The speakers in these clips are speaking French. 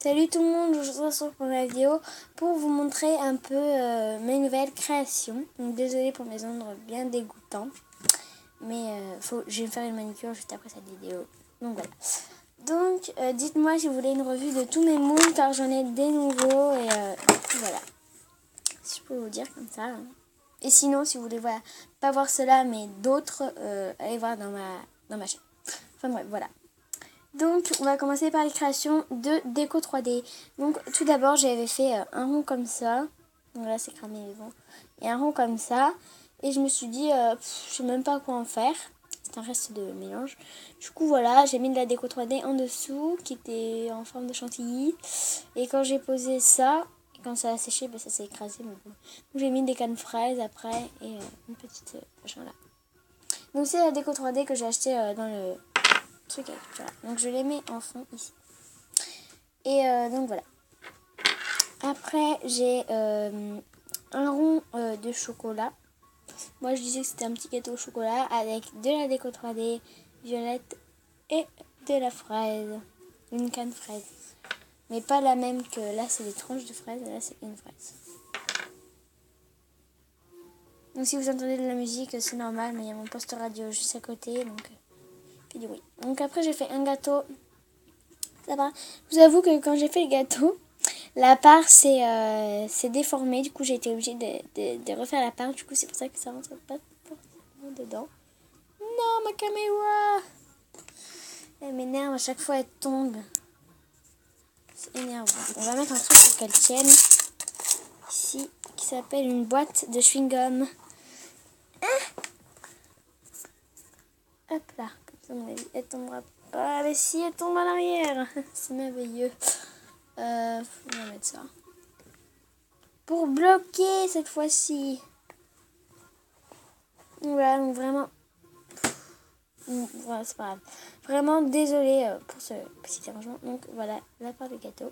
Salut tout le monde, je vous retrouve pour la vidéo pour vous montrer un peu mes nouvelles créations. Donc désolée pour mes ongles bien dégoûtants, mais je vais me faire une manicure juste après cette vidéo. Donc voilà. Donc dites-moi si vous voulez une revue de tous mes moules car j'en ai des nouveaux et voilà. Si je peux vous dire comme ça. Hein. Et sinon si vous voulez pas voir cela mais d'autres, allez voir dans ma chaîne. Enfin bref, voilà. Donc, on va commencer par les créations de déco 3D. Donc, tout d'abord, j'avais fait un rond comme ça. Donc là, c'est cramé, mais bon. Et un rond comme ça. Et je me suis dit, je sais même pas quoi en faire. C'est un reste de mélange. Du coup, voilà, j'ai mis de la déco 3D en dessous, qui était en forme de chantilly. Et quand j'ai posé ça, quand ça a séché, ça s'est écrasé. Mais bon. Donc, j'ai mis des cannes fraises après et une petite machin là. Donc, c'est la déco 3D que j'ai acheté dans le truc avec, voilà. Donc je les mets en fond ici. Et donc voilà. Après j'ai un rond de chocolat. Moi je disais que c'était un petit gâteau au chocolat avec de la déco 3D violette et de la fraise. Une canne fraise. Mais pas la même que là, c'est des tranches de fraises. Là c'est une fraise. Donc si vous entendez de la musique, c'est normal, mais il y a mon poste radio juste à côté, donc fait du bruit. Donc après j'ai fait un gâteau. Ça va. Je vous avoue que quand j'ai fait le gâteau, la part s'est déformée. Du coup, j'ai été obligée de refaire la part. Du coup, c'est pour ça que ça rentre pas forcément dedans. Non, ma caméra! Elle m'énerve. À chaque fois, elle tombe. C'est énervant. On va mettre un truc pour qu'elle tienne. Ici, qui s'appelle une boîte de chewing-gum. Ah, hop là. Comme ça, à mon avis, elle tombera pas. Mais si, elle tombe à l'arrière. C'est merveilleux. On va mettre ça. Pour bloquer cette fois-ci. Voilà, donc vraiment. Voilà, c'est pas grave. Vraiment désolée pour ce petit arrangement. Donc voilà, la part du gâteau.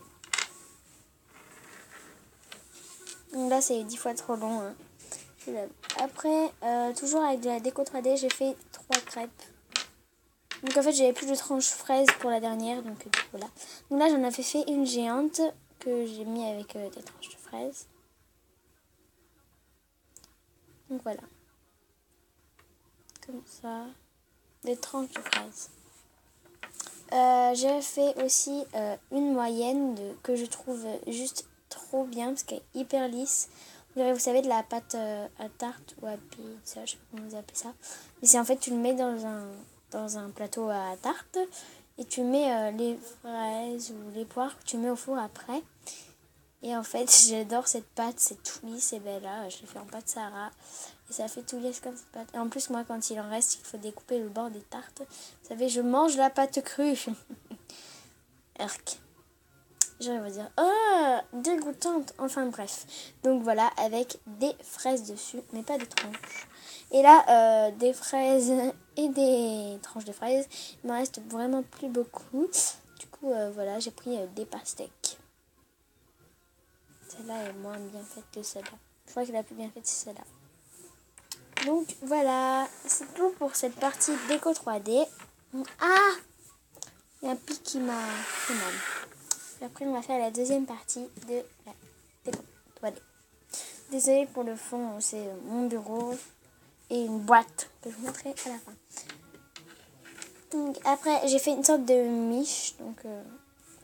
Donc là, c'est 10 fois trop long. Hein. Après, toujours avec de la déco 3D, j'ai fait 3 crêpes. Donc en fait, j'avais plus de tranches fraises pour la dernière. Donc voilà. Donc là, j'en avais fait une géante que j'ai mis avec des tranches de fraises. Donc voilà. Comme ça. Des tranches de fraises. J'ai fait aussi une moyenne que je trouve juste trop bien parce qu'elle est hyper lisse. Vous savez, de la pâte à tarte ou à pizza, je sais pas comment vous appelez ça. Mais c'est en fait, tu le mets dans un plateau à tarte et tu mets les fraises ou les poires que tu mets au four après. Et en fait, j'adore cette pâte, c'est tout lisse et ben là, je l'ai fait en pâte Sahara. Et ça fait tout lisse comme cette pâte. Et en plus, moi, quand il en reste, il faut découper le bord des tartes. Vous savez, je mange la pâte crue. Arc. J'arrive à dire, oh, dégoûtante. Enfin bref. Donc voilà, avec des fraises dessus, mais pas des tranches. Et là, des fraises et des tranches de fraises. Il me reste vraiment plus beaucoup. Du coup, voilà, j'ai pris des pastèques. Celle-là est moins bien faite que celle-là. Je crois que la plus bien faite, c'est celle-là. Donc voilà, c'est tout pour cette partie déco 3D. Ah, il y a un pic qui m'a fait mal. Et après, on va faire la deuxième partie de la déco 3D. Désolée pour le fond, c'est mon bureau et une boîte que je vous montrerai à la fin. Donc après, j'ai fait une sorte de miche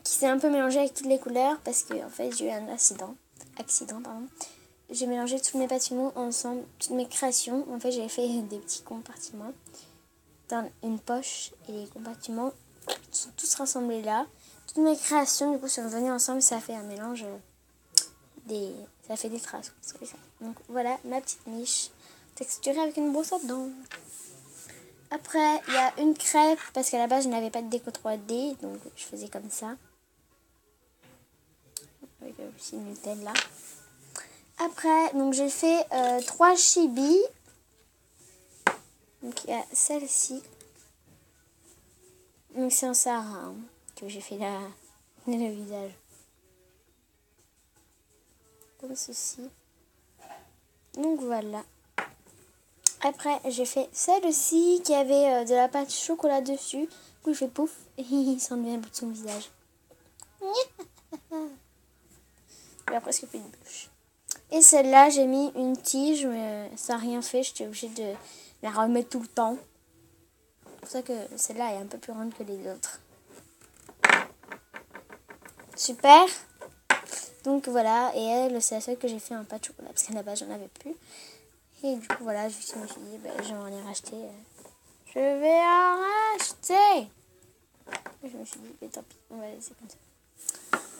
qui s'est un peu mélangée avec toutes les couleurs parce que en fait, j'ai eu un accident. J'ai mélangé tous mes bâtiments ensemble, toutes mes créations. En fait, j'avais fait des petits compartiments dans une poche et les compartiments sont tous rassemblés là. Toutes mes créations, du coup, sont venues ensemble. Ça fait un mélange ça fait des traces. Donc voilà, ma petite niche texturée avec une brosse à dents. Après, il y a une crêpe parce qu'à la base, je n'avais pas de déco 3D. Donc, je faisais comme ça. Avec un petit Nutella. Après, donc j'ai fait 3 chibis. Donc il y a celle-ci. Donc c'est en Sahara hein, que j'ai fait le visage. Comme ceci. Donc voilà. Après j'ai fait celle-ci qui avait de la pâte chocolat dessus. Du coup il fait pouf et il s'en met un bout de son visage. a presque plus de bûche. Et celle-là, j'ai mis une tige, mais ça n'a rien fait. J'étais obligée de la remettre tout le temps. C'est pour ça que celle-là est un peu plus grande que les autres. Super. Donc voilà, et elle, c'est la seule que j'ai fait en pâte de chocolat, parce qu'à la base, j'en avais plus. Et du coup, voilà, je me suis dit, je vais en y racheter. Je vais en racheter. Et je me suis dit, tant pis, on va laisser comme ça.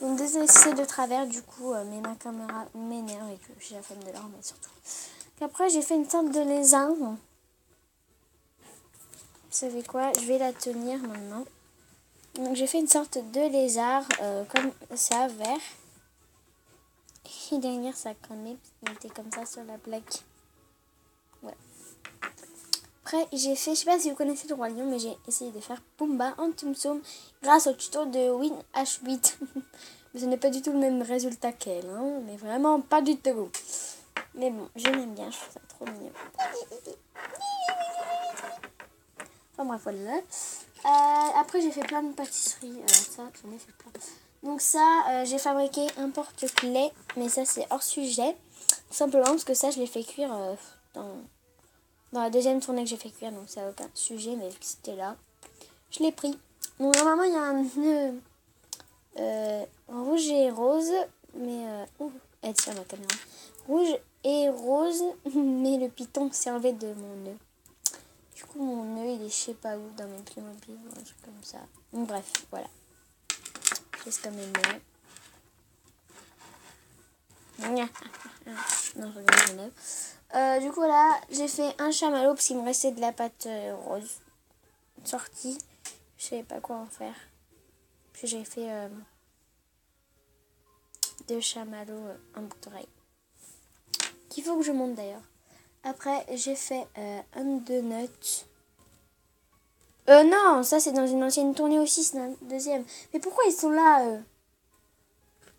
Donc désolé si c'est de travers, du coup, mais ma caméra m'énerve et que j'ai la flemme de la remettre surtout. Après, j'ai fait une sorte de lézard. Vous savez quoi? Je vais la tenir maintenant. Donc j'ai fait une sorte de lézard comme ça, vert. Et derrière, ça cramait, il était comme ça sur la plaque. Ouais. Après, j'ai fait, je sais pas si vous connaissez le Roi Lion, mais j'ai essayé de faire Pumba en Tsum Tsum grâce au tuto de WinH8. Mais ce n'est pas du tout le même résultat qu'elle, hein, mais vraiment pas du tout. Mais bon, je l'aime bien, je trouve ça trop mignon. Enfin bref, voilà. Après, j'ai fait plein de pâtisseries. Ça, j'en ai fait plein. Donc ça, j'ai fabriqué un porte-clés, mais ça, c'est hors sujet. Tout simplement parce que ça, je l'ai fait cuire dans la deuxième tournée que j'ai fait cuire, donc ça n'a aucun sujet, mais vu que c'était là, je l'ai pris. Donc normalement, il y a un nœud rouge et rose, mais... elle tient la caméra. Rouge et rose, mais le piton s'est enlevé de mon nœud. Du coup, mon nœud, il est je sais pas où, dans mes Playmobil, ou un truc comme ça. Donc, bref, voilà. Juste comme mes nœuds. Non, je regarde mon nœud. Du coup, là, j'ai fait un chamallow parce qu'il me restait de la pâte rose sortie. Je savais pas quoi en faire. Puis j'ai fait 2 chamallows en boucle d'oreille. Qu'il faut que je monte d'ailleurs. Après, j'ai fait un donut. Non, ça c'est dans une ancienne tournée aussi, c'est dans la deuxième. Mais pourquoi ils sont là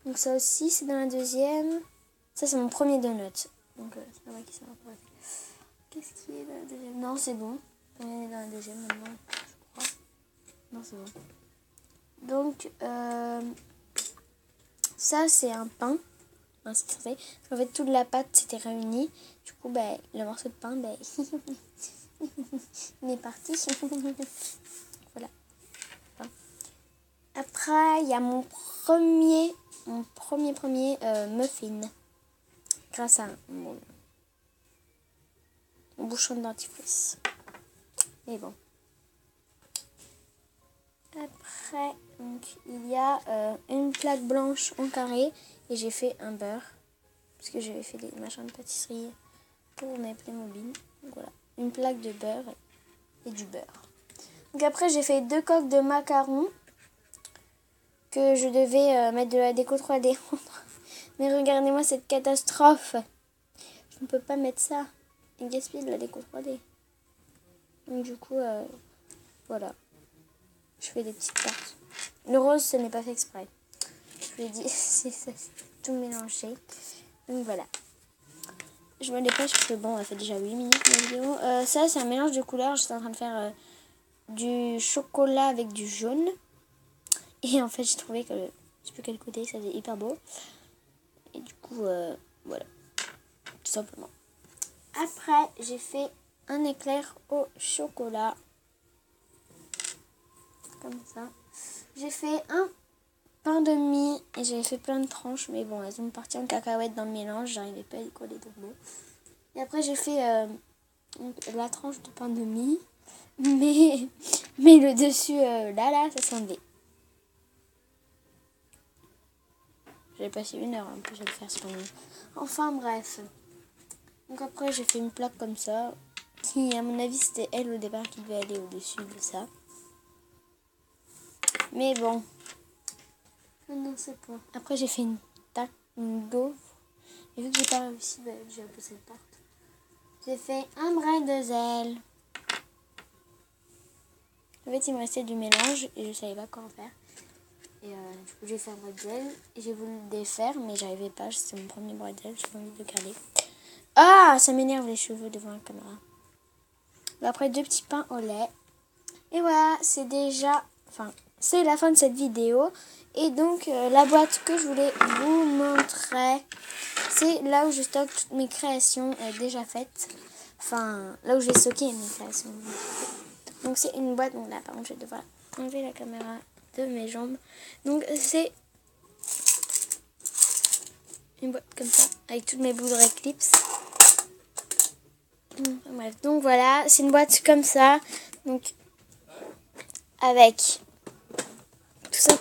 Donc ça aussi, c'est dans la deuxième. Ça, c'est mon premier donut. Donc c'est pas vrai qu'ils sont là. Qu'est-ce qui est dans la deuxième? Non, c'est bon. On est dans la deuxième maintenant, je crois. Non, c'est bon. Donc, ça, c'est un pain. Enfin, c'est censé. En fait, toute la pâte s'était réunie. Du coup, le morceau de pain, il est parti. Voilà. Après, il y a mon premier muffin. Grâce à mon bouchon de dentifrice. Mais bon. Après, donc, il y a une plaque blanche en carré. Et j'ai fait un beurre. Parce que j'avais fait des machins de pâtisserie pour mes Playmobil. Donc voilà. Une plaque de beurre et du beurre. Donc après, j'ai fait 2 coques de macarons. Que je devais mettre de la déco 3D. Mais regardez-moi cette catastrophe. Je ne peux pas mettre ça. Et gaspiller de la déco 3D. Donc du coup, voilà. Je fais des petites tartes. Le rose, ce n'est pas fait exprès. Je vous l'ai dit, c'est tout mélangé. Donc voilà. Je me dépêche parce que bon, on a fait déjà 8 minutes la vidéo. Ça, c'est un mélange de couleurs. J'étais en train de faire du chocolat avec du jaune. Et en fait, j'ai trouvé que, je sais plus quel côté, ça faisait hyper beau. Et du coup, voilà. Tout simplement. Après, j'ai fait un éclair au chocolat. Comme ça. J'ai fait un pain de mie et j'avais fait plein de tranches. Mais bon, elles sont parties en cacahuète dans le mélange. J'arrivais pas à y coller de beau. Et après, j'ai fait la tranche de pain de mie. Mais le dessus, là, ça semblait. J'ai passé 1 heure en plus à le faire ce pain de mie. Enfin, bref. Donc après, j'ai fait une plaque comme ça. Qui, à mon avis, c'était elle au départ qui devait aller au-dessus de ça. Mais bon. Je ne sais pas. Après, j'ai fait une gaufre. Et vu que j'ai pas réussi, j'ai un peu cette tarte. J'ai fait un brin de zèle. En fait, il me restait du mélange et je savais pas quoi en faire. Et du coup, j'ai fait un brin de zèle. Et j'ai voulu le défaire, mais j'arrivais pas. C'était mon premier brin de zèle. J'ai pas envie de le garder. Ah, ça m'énerve les cheveux devant la caméra. Après, 2 petits pains au lait. Et voilà, c'est déjà... Enfin, c'est la fin de cette vidéo. Et donc la boîte que je voulais vous montrer, c'est là où je stocke toutes mes créations déjà faites. Enfin, là où j'ai stocké mes créations. Donc c'est une boîte, donc là par contre je vais devoir enlever la caméra de mes jambes. Donc c'est une boîte comme ça, avec toutes mes boules Eclipse. Bref, donc voilà, c'est une boîte comme ça, donc avec tout ça.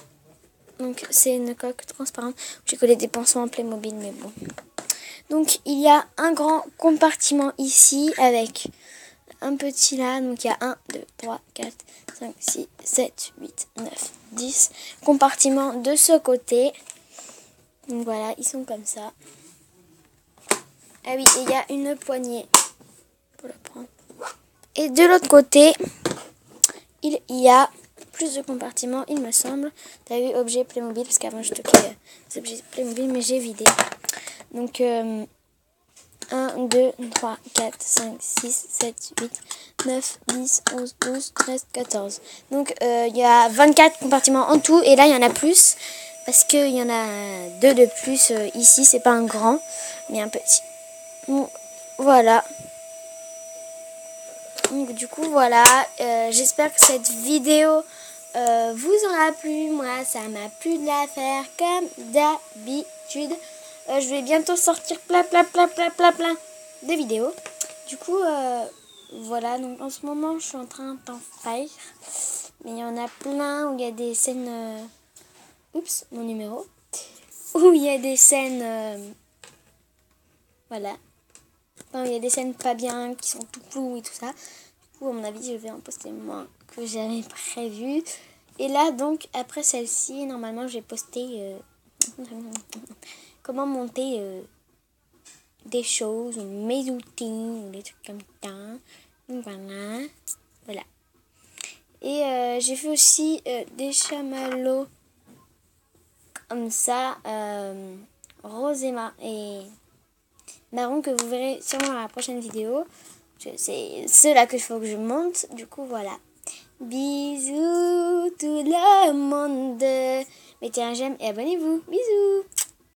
Donc c'est une coque transparente. J'ai collé des pansements Playmobil, mais bon. Donc il y a un grand compartiment ici avec un petit là. Donc il y a 1, 2, 3, 4, 5, 6, 7, 8, 9, 10 compartiments de ce côté. Donc voilà, ils sont comme ça. Ah oui, et il y a une poignée pour le prendre. Et de l'autre côté, il y a plus de compartiments, il me semble. T'as vu, objet Playmobil, parce qu'avant je stockais des objets Playmobil, mais j'ai vidé. Donc 1, 2, 3, 4, 5, 6, 7, 8, 9, 10, 11, 12, 13, 14. Donc il y a 24 compartiments en tout, et là il y en a plus, parce qu'il y en a 2 de plus ici, c'est pas un grand, mais un petit. Donc, voilà. Donc du coup voilà, j'espère que cette vidéo vous aura plu. Moi ça m'a plu de la faire comme d'habitude. Je vais bientôt sortir plein de vidéos. Du coup voilà, donc en ce moment je suis en train d'en faire. Mais il y en a plein où il y a des scènes... oups, mon numéro. Où il y a des scènes... voilà. Enfin, il y a des scènes pas bien, qui sont tout floues et tout ça. Du coup, à mon avis, je vais en poster moins que j'avais prévu. Et là, donc, après celle-ci, normalement, j'ai posté comment monter des choses, ou mes outils, ou des trucs comme ça. Donc, voilà. Voilà. Et j'ai fait aussi des chamallows comme ça, rose et marron, que vous verrez sûrement dans la prochaine vidéo. C'est ceux-là qu'il faut que je monte. Du coup, voilà. Bisous tout le monde. Mettez un j'aime et abonnez-vous. Bisous.